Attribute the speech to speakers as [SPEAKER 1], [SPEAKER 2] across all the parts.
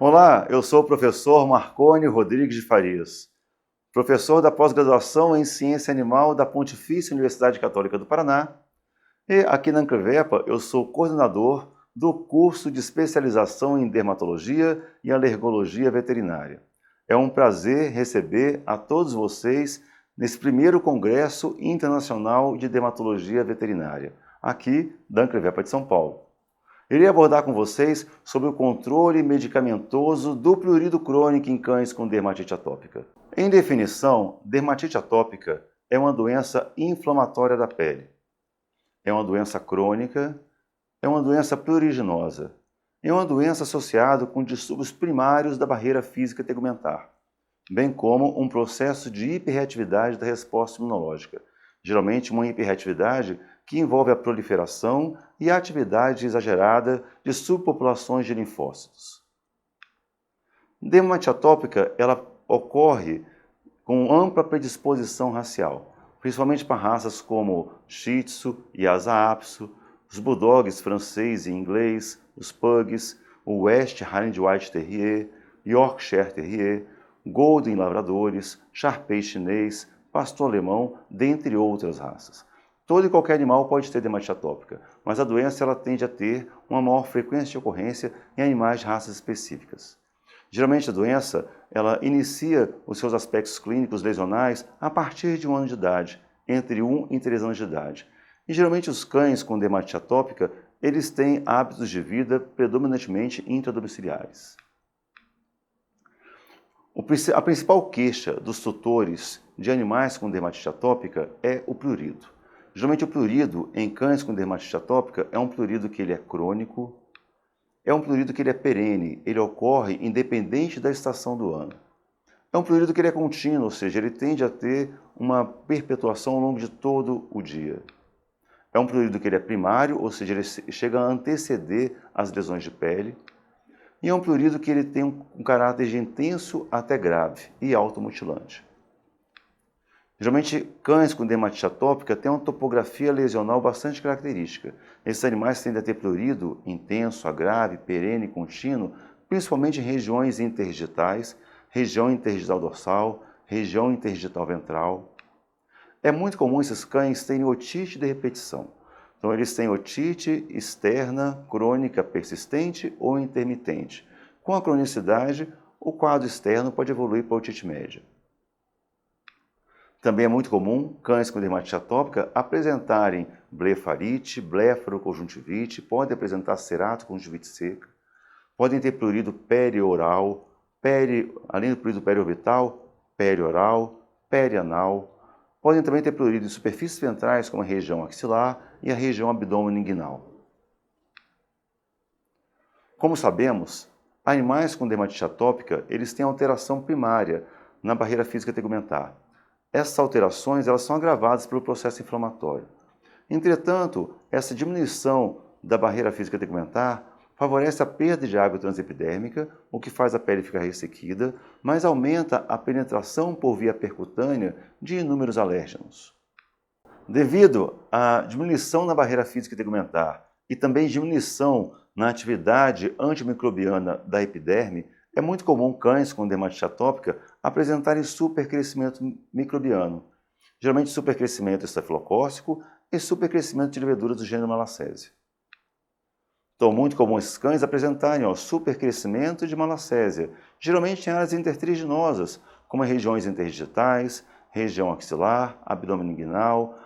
[SPEAKER 1] Olá, eu sou o professor Marconi Rodrigues de Farias, professor da pós-graduação em Ciência Animal da Pontifícia Universidade Católica do Paraná, e aqui na Ancrevepa eu sou coordenador do curso de especialização em dermatologia e alergologia veterinária. É um prazer receber a todos vocês nesse primeiro Congresso Internacional de Dermatologia Veterinária, aqui da Ancrevepa de São Paulo. Irei abordar com vocês sobre o controle medicamentoso do prurido crônico em cães com dermatite atópica. Em definição, dermatite atópica é uma doença inflamatória da pele. É uma doença crônica, é uma doença pruriginosa. É uma doença associada com distúrbios primários da barreira física tegumentar, bem como um processo de hiperreatividade da resposta imunológica, geralmente uma hiperreatividade que envolve a proliferação e a atividade exagerada de subpopulações de linfócitos. Dermatite atópica ela ocorre com ampla predisposição racial, principalmente para raças como Shih Tzu e Lhasa Apso, os Bulldogs francês e inglês, os Pugs, o West Highland White Terrier, Yorkshire Terrier, Golden Lavradores, Shar-Pei chinês, Pastor alemão, dentre outras raças. Todo e qualquer animal pode ter dermatite atópica, mas a doença ela tende a ter uma maior frequência de ocorrência em animais de raças específicas. Geralmente a doença ela inicia os seus aspectos clínicos lesionais a partir de 1 ano de idade, entre 1 e 3 anos de idade. E geralmente os cães com dermatite atópica, eles têm hábitos de vida predominantemente intradomiciliares. A principal queixa dos tutores de animais com dermatite atópica é o prurido. Geralmente o prurido em cães com dermatite atópica é um prurido que ele é crônico, é um prurido que ele é perene, ele ocorre independente da estação do ano. É um prurido que ele é contínuo, ou seja, ele tende a ter uma perpetuação ao longo de todo o dia. É um prurido que ele é primário, ou seja, ele chega a anteceder as lesões de pele. E é um prurido que ele tem um caráter de intenso até grave e automutilante. Geralmente, cães com dermatite atópica têm uma topografia lesional bastante característica. Esses animais tendem a ter prurido intenso, grave, perene e contínuo, principalmente em regiões interdigitais, região interdigital dorsal, região interdigital ventral. É muito comum esses cães terem otite de repetição. Então, eles têm otite externa, crônica, persistente ou intermitente. Com a cronicidade, o quadro externo pode evoluir para otite média. Também é muito comum cães com dermatite atópica apresentarem blefarite, blefaroconjuntivite, podem apresentar ceratoconjuntivite seca, podem ter prurido perioral, além do prurido periorbital, perioral, perianal. Podem também ter prurido em superfícies ventrais, como a região axilar e a região abdômen inguinal. Como sabemos, animais com dermatite atópica eles têm alteração primária na barreira física tegumentar. Essas alterações elas são agravadas pelo processo inflamatório. Entretanto, essa diminuição da barreira física tegumentar favorece a perda de água transepidérmica, o que faz a pele ficar ressequida, mas aumenta a penetração por via percutânea de inúmeros alérgenos. Devido à diminuição na barreira física tegumentar e também diminuição na atividade antimicrobiana da epiderme, é muito comum cães com dermatite atópica apresentarem supercrescimento microbiano, geralmente supercrescimento estafilocócico e supercrescimento de leveduras do gênero Malassezia. Então, muito comum esses cães apresentarem supercrescimento de Malacésia, geralmente em áreas intertriginosas, como regiões interdigitais, região axilar, abdômen inguinal,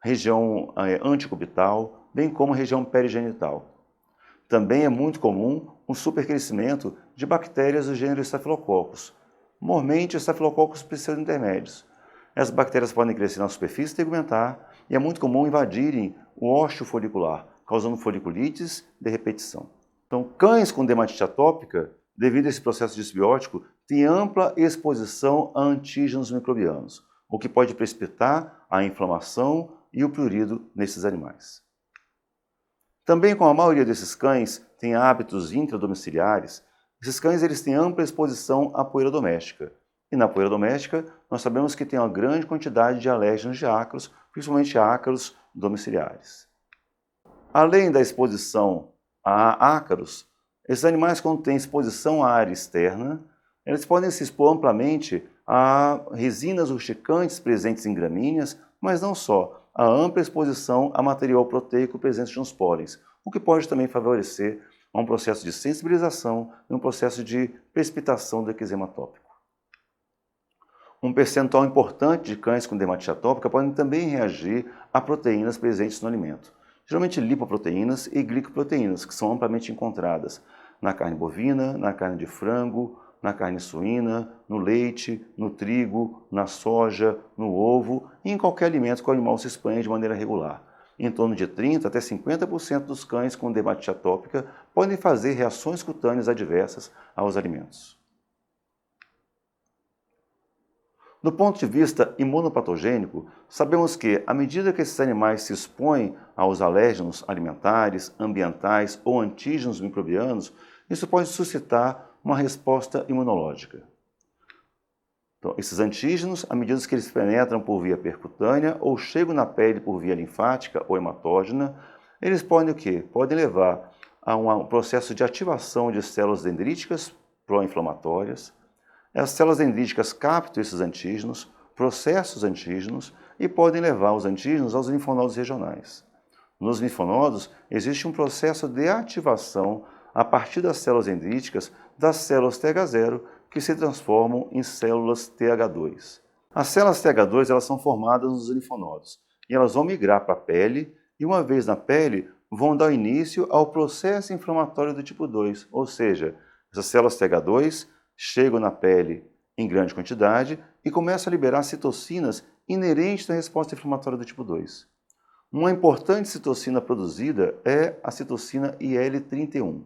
[SPEAKER 1] região antecubital, bem como região perigenital. Também é muito comum um supercrescimento de bactérias do gênero Staphylococcus, normalmente Staphylococcus pseudointermédios. Essas bactérias podem crescer na superfície tegumentar e é muito comum invadirem o ósseo folicular, causando foliculites de repetição. Então, cães com dermatite atópica, devido a esse processo disbiótico, têm ampla exposição a antígenos microbianos, o que pode precipitar a inflamação e o prurido nesses animais. Também, como a maioria desses cães tem hábitos intradomiciliares, esses cães eles têm ampla exposição à poeira doméstica. E na poeira doméstica, nós sabemos que tem uma grande quantidade de alérgenos de ácaros, principalmente ácaros domiciliares. Além da exposição a ácaros, Esses animais, quando têm exposição à área externa, eles podem se expor amplamente a resinas urticantes presentes em gramíneas, mas não só, a ampla exposição a material proteico presente nos pólens, o que pode também favorecer um processo de sensibilização e um processo de precipitação do eczema atópico. Um percentual importante de cães com dermatite atópica podem também reagir a proteínas presentes no alimento, geralmente lipoproteínas e glicoproteínas, que são amplamente encontradas na carne bovina, na carne de frango, na carne suína, no leite, no trigo, na soja, no ovo e em qualquer alimento que o animal se exponha de maneira regular. Em torno de 30% até 50% dos cães com dermatite atópica podem fazer reações cutâneas adversas aos alimentos. Do ponto de vista imunopatogênico, sabemos que, à medida que esses animais se expõem aos alérgenos alimentares, ambientais ou antígenos microbianos, isso pode suscitar uma resposta imunológica. Então, esses antígenos, à medida que eles penetram por via percutânea ou chegam na pele por via linfática ou hematógena, eles podem o quê? Podem levar a um processo de ativação de células dendríticas pró-inflamatórias. As células dendríticas captam esses antígenos, processam os antígenos e podem levar os antígenos aos linfonodos regionais. Nos linfonodos, existe um processo de ativação a partir das células dendríticas das células TH0 que se transformam em células TH2. As células TH2 elas são formadas nos linfonodos e elas vão migrar para a pele e, uma vez na pele, vão dar início ao processo inflamatório do tipo 2, ou seja, essas células TH2 chegam na pele em grande quantidade e começam a liberar citocinas inerentes à resposta inflamatória do tipo 2. Uma importante citocina produzida é a citocina IL-31.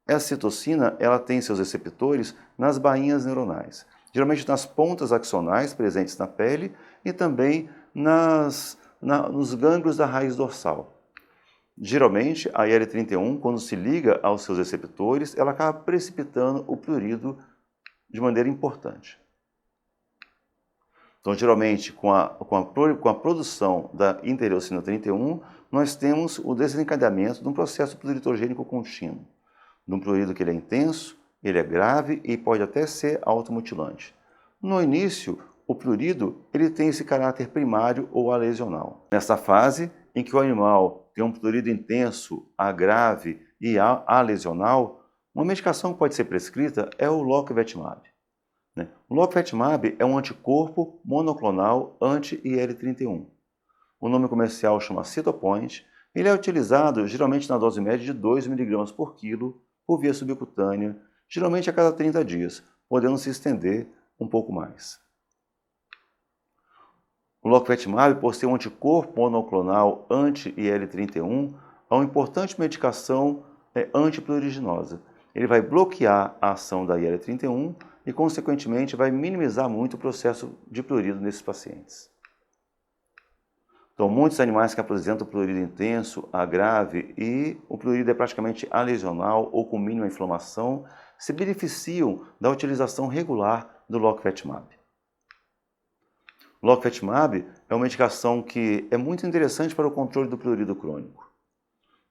[SPEAKER 1] Essa citocina ela tem seus receptores nas bainhas neuronais, geralmente nas pontas axonais presentes na pele e também nos gânglios da raiz dorsal. Geralmente, a IL-31, quando se liga aos seus receptores, ela acaba precipitando o prurido de maneira importante. Então, geralmente, com a produção da interleucina 31, nós temos o desencadeamento de um processo pluritogênico contínuo, de um prurido que ele é intenso, ele é grave e pode até ser automutilante. No início, o prurido ele tem esse caráter primário ou alesional. Nessa fase, em que o animal tem um prurido intenso, grave e alesional, uma medicação que pode ser prescrita é o Locavetimab. O Locavetimab é um anticorpo monoclonal anti-IL-31. O nome comercial chama Cytopoint. Ele é utilizado geralmente na dose média de 2 mg por quilo por via subcutânea, geralmente a cada 30 dias, podendo se estender um pouco mais. O Locavetimab, por ser um anticorpo monoclonal anti-IL-31, é uma importante medicação antipruriginosa. Ele vai bloquear a ação da IL-31 e, consequentemente, vai minimizar muito o processo de prurido nesses pacientes. Então, muitos animais que apresentam prurido intenso, grave e o prurido é praticamente alesional ou com mínima inflamação, se beneficiam da utilização regular do Locavetimab. O Locavetimab é uma medicação que é muito interessante para o controle do prurido crônico.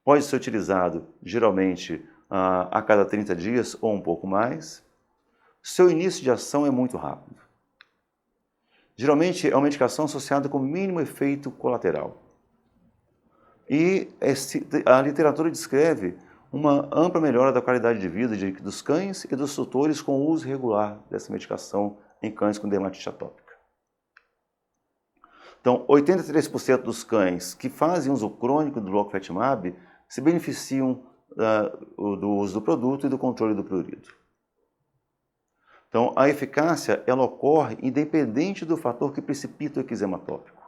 [SPEAKER 1] Pode ser utilizado, geralmente, a cada 30 dias ou um pouco mais. Seu início de ação é muito rápido. Geralmente, é uma medicação associada com mínimo efeito colateral. E a literatura descreve uma ampla melhora da qualidade de vida dos cães e dos tutores com o uso regular dessa medicação em cães com dermatite atópica. Então, 83% dos cães que fazem uso crônico do Locavetimab se beneficiam do uso do produto e do controle do prurido. Então, a eficácia ela ocorre independente do fator que precipita o eczema atópico.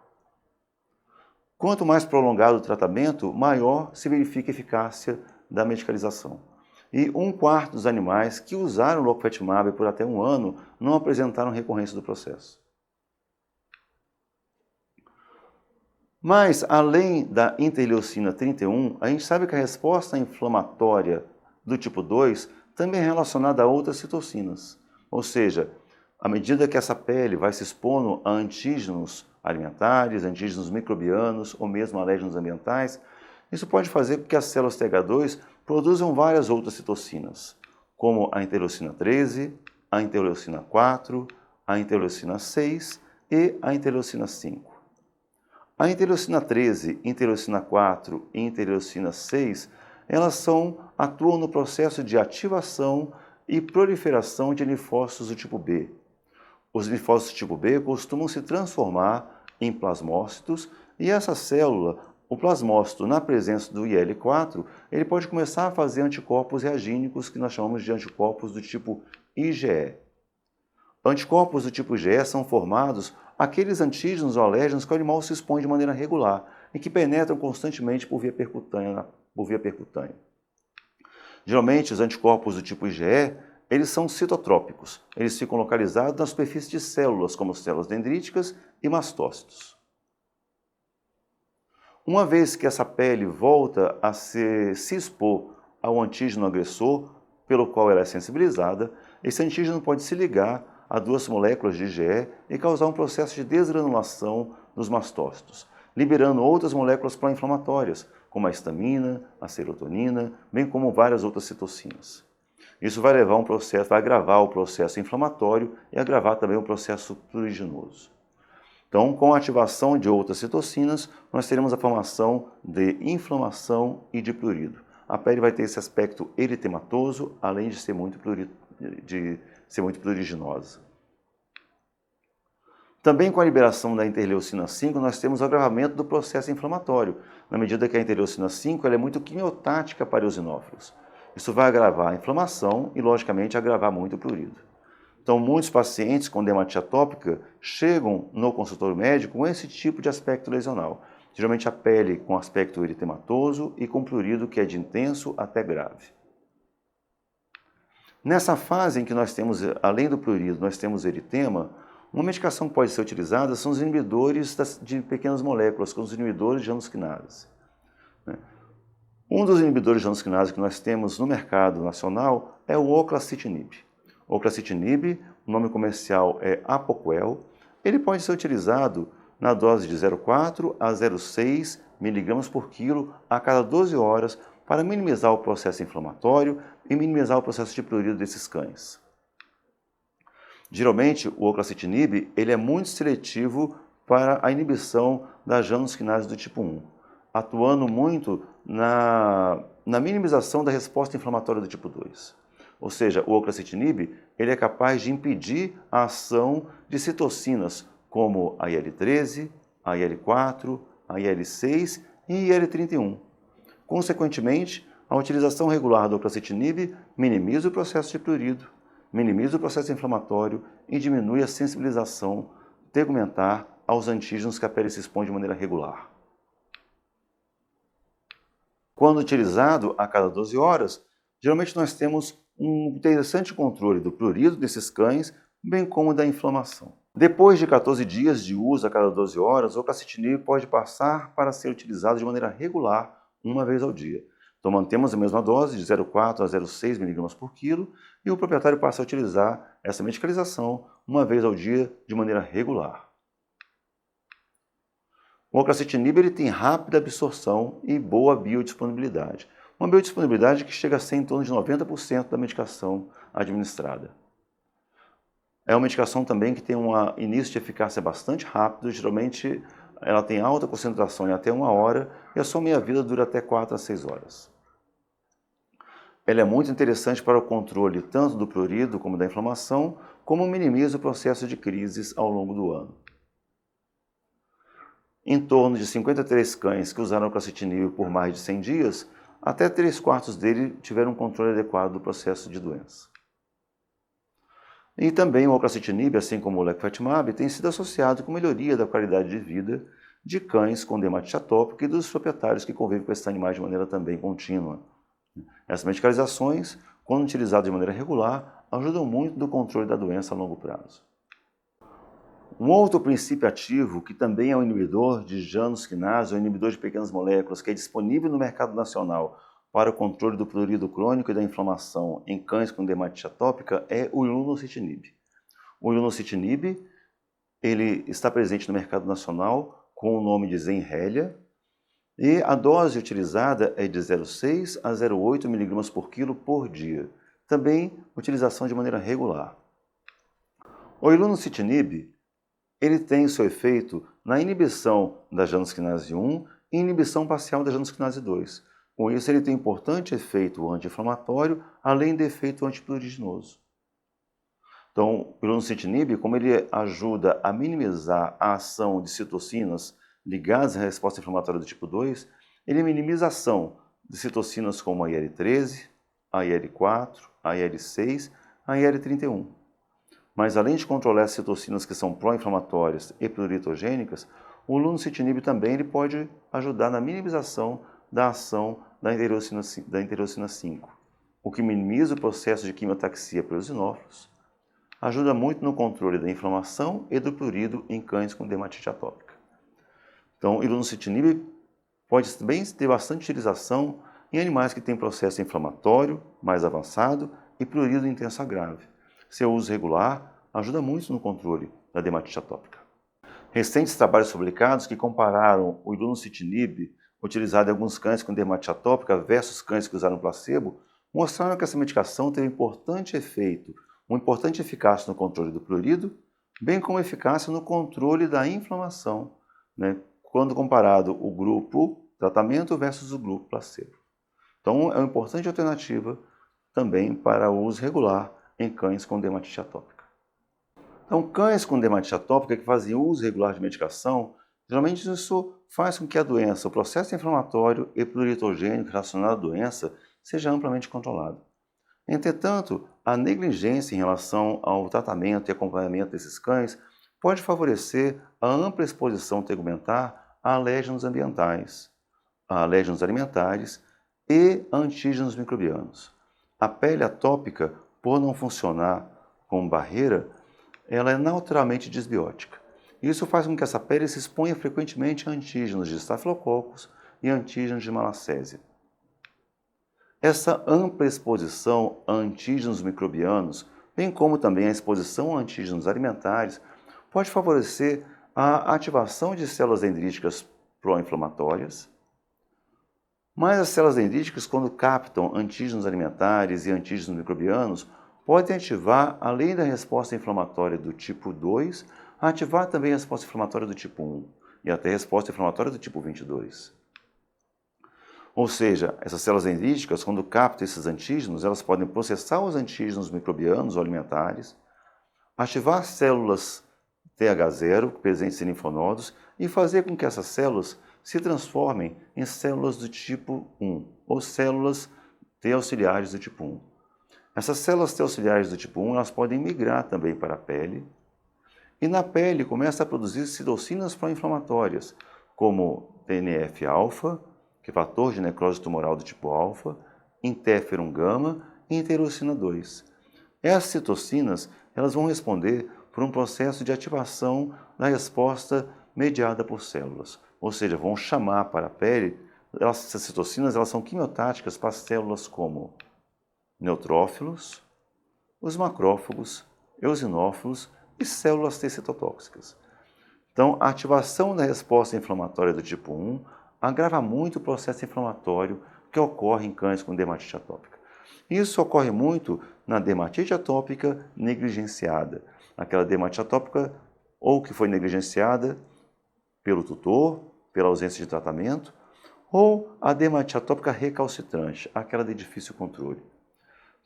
[SPEAKER 1] Quanto mais prolongado o tratamento, maior se verifica a eficácia da medicalização. E 1/4 dos animais que usaram o Locavetimab por até 1 ano não apresentaram recorrência do processo. Mas, além da interleucina 31, a gente sabe que a resposta inflamatória do tipo 2 também é relacionada a outras citocinas. Ou seja, à medida que essa pele vai se expondo a antígenos alimentares, antígenos microbianos ou mesmo alérgenos ambientais, isso pode fazer com que as células TH2 produzem várias outras citocinas, como a interleucina 13, a interleucina 4, a interleucina 6 e a interleucina 5. A interleucina 13, interleucina 4 e interleucina 6, elas atuam no processo de ativação e proliferação de linfócitos do tipo B. Os linfócitos do tipo B costumam se transformar em plasmócitos e essa célula, o plasmócito, na presença do IL-4, ele pode começar a fazer anticorpos reagínicos que nós chamamos de anticorpos do tipo IgE. Anticorpos do tipo IgE são formados aqueles antígenos ou alérgenos que o animal se expõe de maneira regular e que penetram constantemente por via percutânea. Geralmente, os anticorpos do tipo IgE, eles são citotrópicos. Eles ficam localizados na superfície de células, como células dendríticas e mastócitos. Uma vez que essa pele volta a se expor ao antígeno agressor, pelo qual ela é sensibilizada, esse antígeno pode se ligar a duas moléculas de IgE e causar um processo de desgranulação dos mastócitos, liberando outras moléculas pró-inflamatórias, como a histamina, a serotonina, bem como várias outras citocinas. Isso vai agravar o processo inflamatório e agravar também o processo pruriginoso. Então, com a ativação de outras citocinas, nós teremos a formação de inflamação e de prurido. A pele vai ter esse aspecto eritematoso, além de ser muito pruriginosa. Também com a liberação da interleucina 5, nós temos o agravamento do processo inflamatório, na medida que a interleucina 5 ela é muito quimiotática para os eosinófilos. Isso vai agravar a inflamação e, logicamente, agravar muito o prurido. Então, muitos pacientes com dermatite atópica chegam no consultório médico com esse tipo de aspecto lesional. Geralmente a pele com aspecto eritematoso e com prurido que é de intenso até grave. Nessa fase em que nós temos, além do prurido, nós temos eritema, uma medicação que pode ser utilizada são os inibidores de pequenas moléculas, como os inibidores de anosquinase. Um dos inibidores de anosquinase que nós temos no mercado nacional é o oclacitinib. O oclacitinib, o nome comercial é Apoquel, ele pode ser utilizado na dose de 0,4 a 0,6 mg por quilo a cada 12 horas para minimizar o processo inflamatório e minimizar o processo de prurido desses cães. Geralmente, o oclacitinib ele é muito seletivo para a inibição da janusquinase do tipo 1, atuando muito na minimização da resposta inflamatória do tipo 2. Ou seja, o oclacitinib ele é capaz de impedir a ação de citocinas como a IL-13, a IL-4, a IL-6 e IL-31. Consequentemente, a utilização regular do oclacitinib minimiza o processo de prurido, minimiza o processo inflamatório e diminui a sensibilização tegumentar aos antígenos que a pele se expõe de maneira regular. Quando utilizado a cada 12 horas, geralmente nós temos um interessante controle do prurido desses cães, bem como da inflamação. Depois de 14 dias de uso a cada 12 horas, o oclacitinib pode passar para ser utilizado de maneira regular, uma vez ao dia. Então mantemos a mesma dose de 0,4 a 0,6 mg por quilo e o proprietário passa a utilizar essa medicalização uma vez ao dia de maneira regular. O oclacitinib ele tem rápida absorção e boa biodisponibilidade. Uma biodisponibilidade que chega a ser em torno de 90% da medicação administrada. É uma medicação também que tem um início de eficácia bastante rápido, geralmente ela tem alta concentração em até 1 hora e a sua meia-vida dura até 4 a 6 horas. Ela é muito interessante para o controle tanto do prurido como da inflamação, como minimiza o processo de crises ao longo do ano. Em torno de 53 cães que usaram oclacitinib por mais de 100 dias, até 3/4 dele tiveram um controle adequado do processo de doença. E também o oclacitinib, assim como o lecanemab, tem sido associado com melhoria da qualidade de vida de cães com dermatite atópica e dos proprietários que convivem com esses animais de maneira também contínua. Essas medicalizações, quando utilizadas de maneira regular, ajudam muito no controle da doença a longo prazo. Um outro princípio ativo, que também é um inibidor de janusquinase, ou inibidor de pequenas moléculas, que é disponível no mercado nacional para o controle do prurido crônico e da inflamação em cães com dermatite atópica, é o ilunocitinib. O ilunocitinib ele está presente no mercado nacional com o nome de Zenrelia E a dose utilizada é de 0,6 a 0,8 mg por quilo por dia. Também utilização de maneira regular. O ilunocitinib, ele tem seu efeito na inibição da janusquinase 1 e inibição parcial da janusquinase 2. Com isso, ele tem importante efeito anti-inflamatório, além de efeito antipruriginoso. Então, o ilunocitinib, como ele ajuda a minimizar a ação de citocinas ligadas à resposta inflamatória do tipo 2, ele minimiza a ação de citocinas como a IL-13, a IL-4, a IL-6, a IL-31. Mas além de controlar as citocinas que são pró-inflamatórias e pluritogênicas, o ilunocitinib também ele pode ajudar na minimização da ação da interleucina 5, o que minimiza o processo de quimiotaxia pelos eosinófilos, ajuda muito no controle da inflamação e do prurido em cães com dermatite atópica. Então, o ilunocitinib pode também ter bastante utilização em animais que têm processo inflamatório mais avançado e prurido intenso grave. Seu uso regular ajuda muito no controle da dermatite atópica. Recentes trabalhos publicados que compararam o ilunocitinib utilizado em alguns cães com dermatite atópica versus cães que usaram placebo mostraram que essa medicação teve importante efeito, uma importante eficácia no controle do prurido, bem como eficácia no controle da inflamação, quando comparado o grupo tratamento versus o grupo placebo. Então, é uma importante alternativa também para o uso regular em cães com dermatite atópica. Então, cães com dermatite atópica que fazem uso regular de medicação, geralmente isso faz com que a doença, o processo inflamatório e pluritogênico relacionado à doença, seja amplamente controlado. Entretanto, a negligência em relação ao tratamento e acompanhamento desses cães pode favorecer a ampla exposição tegumentar a alérgenos ambientais, a alérgenos alimentares e a antígenos microbianos. A pele atópica, por não funcionar como barreira, ela é naturalmente disbiótica. Isso faz com que essa pele se exponha frequentemente a antígenos de estafilococos e antígenos de malacésia. Essa ampla exposição a antígenos microbianos, bem como também a exposição a antígenos alimentares, pode favorecer a ativação de células dendríticas pró-inflamatórias, mas as células dendríticas, quando captam antígenos alimentares e antígenos microbianos, podem ativar, além da resposta inflamatória do tipo 2, ativar também a resposta inflamatória do tipo 1 e até a resposta inflamatória do tipo 22. Ou seja, essas células dendríticas, quando captam esses antígenos, elas podem processar os antígenos microbianos ou alimentares, ativar células TH0 presentes em linfonodos e fazer com que essas células se transformem em células do tipo 1, ou células T auxiliares do tipo 1. Essas células T auxiliares do tipo 1 elas podem migrar também para a pele, e na pele começa a produzir citocinas pró-inflamatórias, como TNF-alfa, que é fator de necrose tumoral do tipo alfa, interferon gama e interleucina 2. Essas citocinas elas vão responder por um processo de ativação da resposta mediada por células, ou seja, vão chamar para a pele, essas citocinas elas são quimiotáticas para células como neutrófilos, os macrófagos, eosinófilos e células T citotóxicas. Então, a ativação da resposta inflamatória do tipo 1 agrava muito o processo inflamatório que ocorre em cães com dermatite atópica. Isso ocorre muito na dermatite atópica negligenciada, aquela dermatite atópica ou que foi negligenciada pelo tutor, pela ausência de tratamento, ou a dermatite atópica recalcitrante, aquela de difícil controle.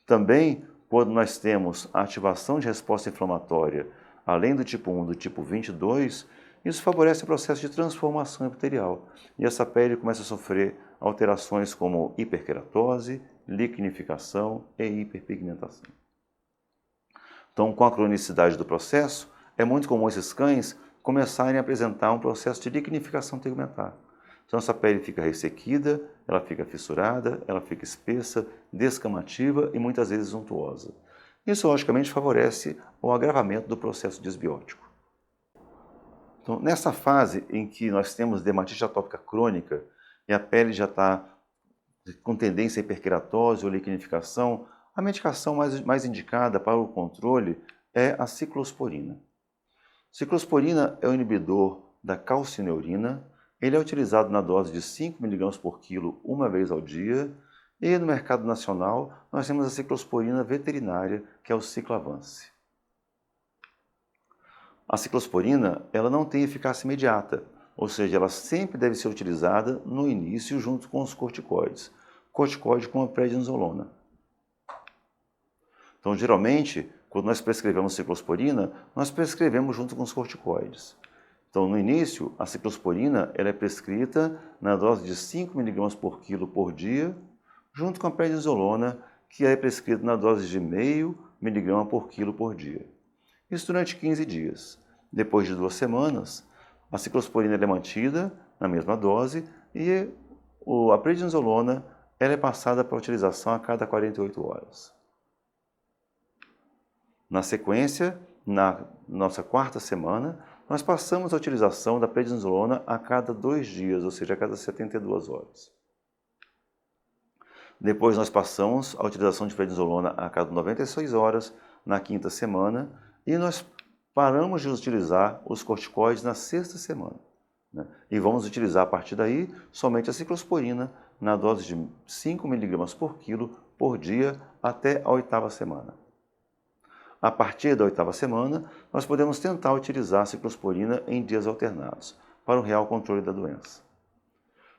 [SPEAKER 1] Também, quando nós temos a ativação de resposta inflamatória, além do tipo 1 do tipo 22, isso favorece o processo de transformação epitelial e essa pele começa a sofrer alterações como hiperqueratose, liquinificação e hiperpigmentação. Então, com a cronicidade do processo, é muito comum esses cães começarem a apresentar um processo de liquinificação tegumentar. Então, essa pele fica ressequida, ela fica fissurada, ela fica espessa, descamativa e muitas vezes untuosa. Isso, logicamente, favorece o agravamento do processo disbiótico. Então, nessa fase em que nós temos dermatite atópica crônica e a pele já está com tendência à hiperqueratose ou liquinificação, a medicação mais indicada para o controle é a ciclosporina. Ciclosporina é um inibidor da calcineurina Ele é utilizado na dose de 5 mg por quilo uma vez ao dia. E no mercado nacional, nós temos a ciclosporina veterinária, que é o Ciclavance. A ciclosporina ela não tem eficácia imediata, ou seja, ela sempre deve ser utilizada no início junto com os corticoides. Corticoide com a prednisolona. Então, geralmente, quando nós prescrevemos ciclosporina, nós prescrevemos junto com os corticoides. Então, no início, a ciclosporina ela é prescrita na dose de 5 mg por quilo por dia, junto com a prednisolona, que é prescrita na dose de 0,5 mg por quilo por dia. Isso durante 15 dias. Depois de 2 semanas, a ciclosporina é mantida na mesma dose e a prednisolona ela é passada para utilização a cada 48 horas. Na sequência, na nossa 4ª semana, nós passamos a utilização da prednisolona a cada 2 dias, ou seja, a cada 72 horas. Depois nós passamos a utilização de prednisolona a cada 96 horas na 5ª semana e nós paramos de utilizar os corticoides na 6ª semana. E vamos utilizar a partir daí somente a ciclosporina na dose de 5 mg por quilo por dia até a 8ª semana. A partir da 8ª semana, nós podemos tentar utilizar a ciclosporina em dias alternados para o real controle da doença.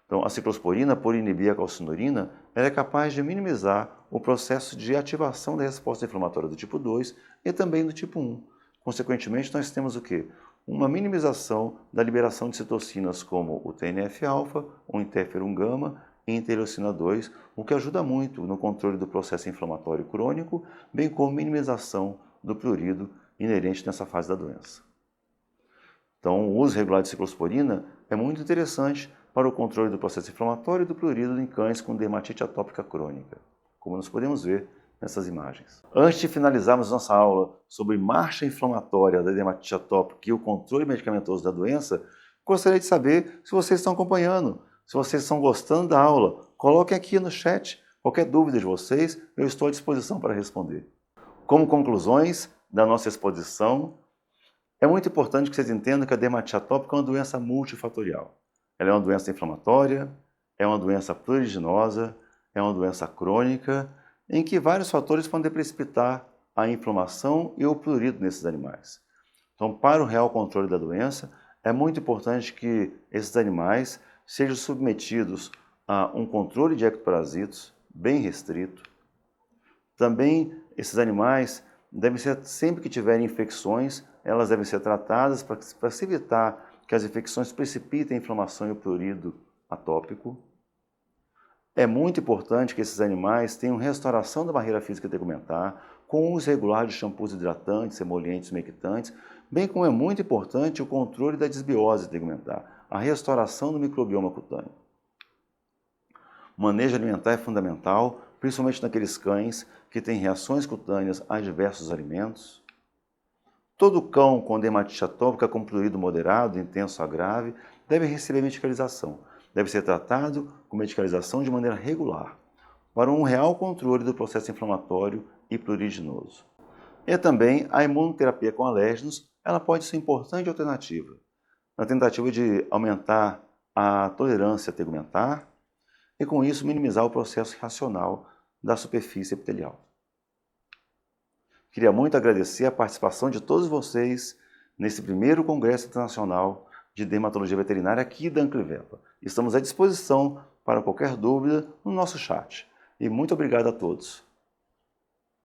[SPEAKER 1] Então, a ciclosporina, por inibir a calcinurina, ela é capaz de minimizar o processo de ativação da resposta inflamatória do tipo 2 e também do tipo 1. Consequentemente, nós temos o quê? Uma minimização da liberação de citocinas como o TNF-alfa, o interferon gama e interleucina 2, o que ajuda muito no controle do processo inflamatório crônico, bem como minimização do prurido inerente nessa fase da doença. Então, o uso regular de ciclosporina é muito interessante para o controle do processo inflamatório e do prurido em cães com dermatite atópica crônica, como nós podemos ver nessas imagens. Antes de finalizarmos nossa aula sobre marcha inflamatória da dermatite atópica e o controle medicamentoso da doença, gostaria de saber se vocês estão acompanhando, se vocês estão gostando da aula. Coloquem aqui no chat qualquer dúvida de vocês, eu estou à disposição para responder. Como conclusões da nossa exposição, é muito importante que vocês entendam que a dermatite atópica é uma doença multifatorial. Ela é uma doença inflamatória, é uma doença pruriginosa, é uma doença crônica, em que vários fatores podem precipitar a inflamação e o prurido nesses animais. Então, para o real controle da doença, é muito importante que esses animais sejam submetidos a um controle de ectoparasitos bem restrito. Também, esses animais devem ser, sempre que tiverem infecções, elas devem ser tratadas para se evitar que as infecções precipitem a inflamação e o prurido atópico. É muito importante que esses animais tenham restauração da barreira física tegumentar, com o uso regular de shampoos hidratantes, emolientes, umectantes, bem como é muito importante o controle da desbiose tegumentar, a restauração do microbioma cutâneo. O manejo alimentar é fundamental, principalmente naqueles cães que têm reações cutâneas a diversos alimentos. Todo cão com dermatite atópica com prurido moderado, intenso a grave, deve receber medicalização. Deve ser tratado com medicalização de maneira regular, para um real controle do processo inflamatório e pruriginoso. E também a imunoterapia com alérgenos, ela pode ser uma importante alternativa, na tentativa de aumentar a tolerância tegumentar e com isso minimizar o processo reacional da superfície epitelial. Queria muito agradecer a participação de todos vocês nesse primeiro Congresso Internacional de Dermatologia Veterinária aqui da Anclivepa. Estamos à disposição para qualquer dúvida no nosso chat. E muito obrigado a todos.